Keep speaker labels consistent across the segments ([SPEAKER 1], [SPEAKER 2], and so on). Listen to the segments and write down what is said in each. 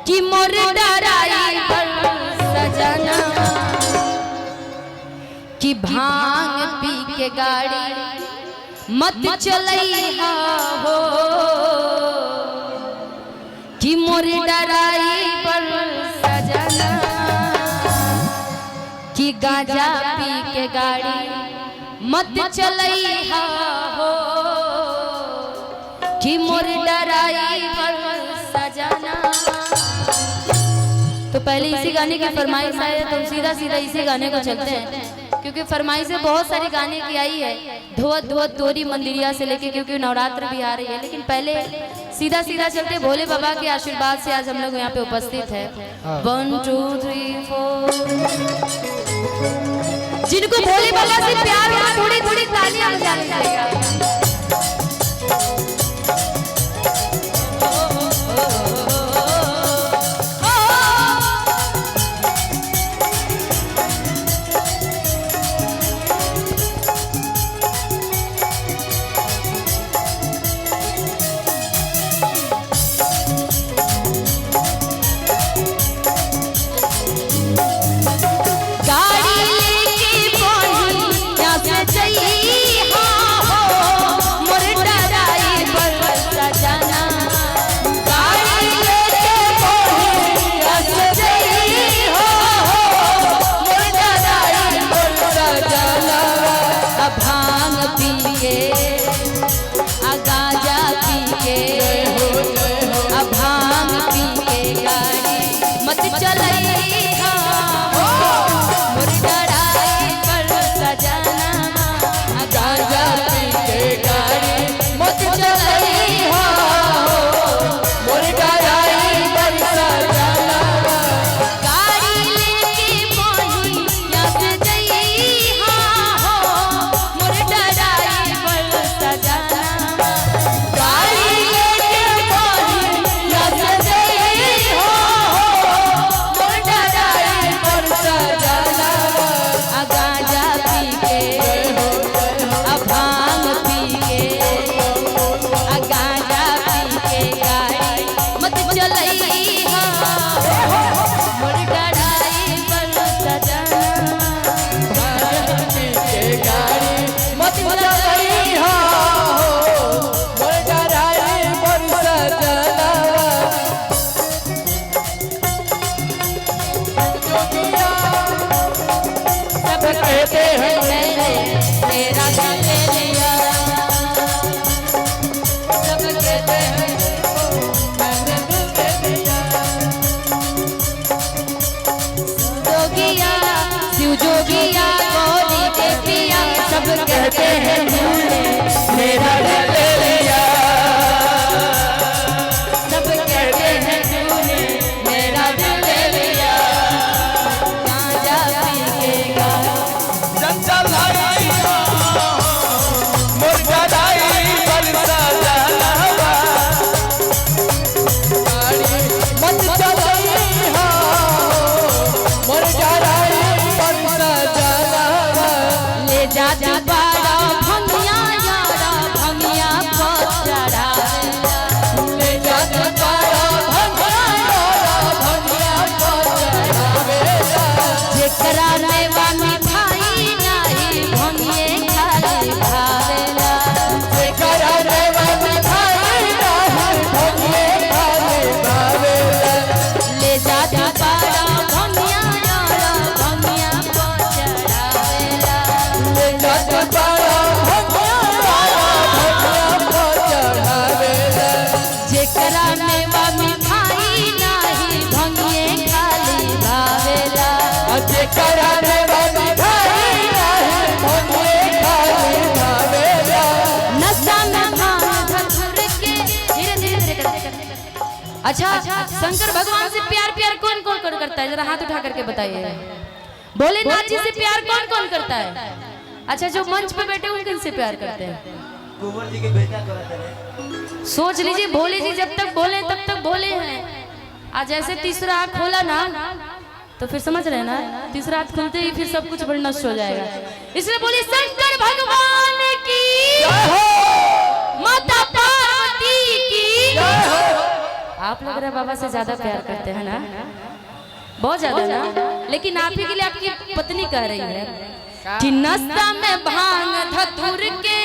[SPEAKER 1] कि मोर डराई पर सजना कि भांग पी के गाड़ी मत चलैहा हो कि मोर डराई पर सजना कि गांजा पी के गाड़ी मत चलैहा हो कि मोर डराई पर सजना। तो पहले इसी गाने की फरमाइश है तो सीधा सीधा इसी गाने को चलते हैं क्योंकि फरमाइशें बहुत सारी गाने की आई है धोत धोत तोरी मंदिरिया से लेके क्योंकि नवरात्र भी आ रही है। लेकिन पहले सीधा सीधा चलते भोले बाबा के आशीर्वाद से आज हम लोग यहाँ पे उपस्थित है। 1 2 3 4 जिनको भोले बाबा से प्यार है थोड़ी थोड़ी तालियां बजानी चाहिए।
[SPEAKER 2] कहते हैं मेरा दिल ले लिया सब कहते हैं तूने मेरा दिल ले लिया गांजा पीएगा चंचल भाई मोर गदाई बरसा लहवा मत चलई हो मोर गदाई बरसा लहवा ले जा
[SPEAKER 1] अच्छा शंकर भगवान से प्यार प्यार कौन कौन करता है जरा हाथ उठा करके बताइए। भोलेनाथ जी से प्यार कौन कौन करता है? अच्छा जो मंच पे बैठे हैं किन से प्यार करते हैं?
[SPEAKER 3] कुंवर जी के बेटा करते हैं।
[SPEAKER 1] सोच लीजिए भोले जी जब तक बोले तब तक बोले हैं। आज ऐसे तीसरा आँख खोला ना तो फिर समझ रहे ना तीसरा आँख खुलते ही फिर सब कुछ नष्ट हो जाएगा। इसलिए बोलिए शंकर भगवान की माता पार्वती की आप लग रहा है बाबा से ज्यादा प्यार करते हैं ना, बहुत ज्यादा ना। लेकिन आप ही के लिए आपकी पत्नी कह रही है कि नाश्ता में भांग धतूर के,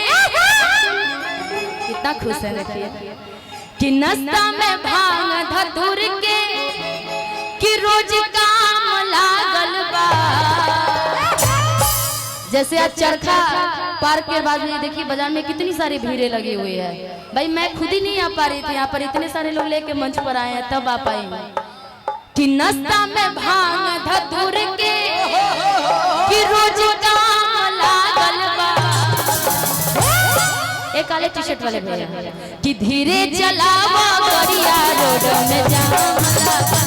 [SPEAKER 1] कितना खुश है देखिए, कि नाश्ता में भांग धतूर के कि रोज काम लागल बा। जैसे आज चरखा पार्क के बाद में देखिए बाजार में कितनी सारी भीड़ें लगी हुई है। भाई मैं खुद ही नहीं आ पा रही थी, यहाँ पर इतने सारे लोग लेके मंच पर आए हैं तब आ पाई मैं। कि नाश्ता में भांग धतूर के कि रोज काम लागल बा। एक काले टी शर्ट वाले भैया कि धीरे चलावा गरिया रोड में जाम लगा।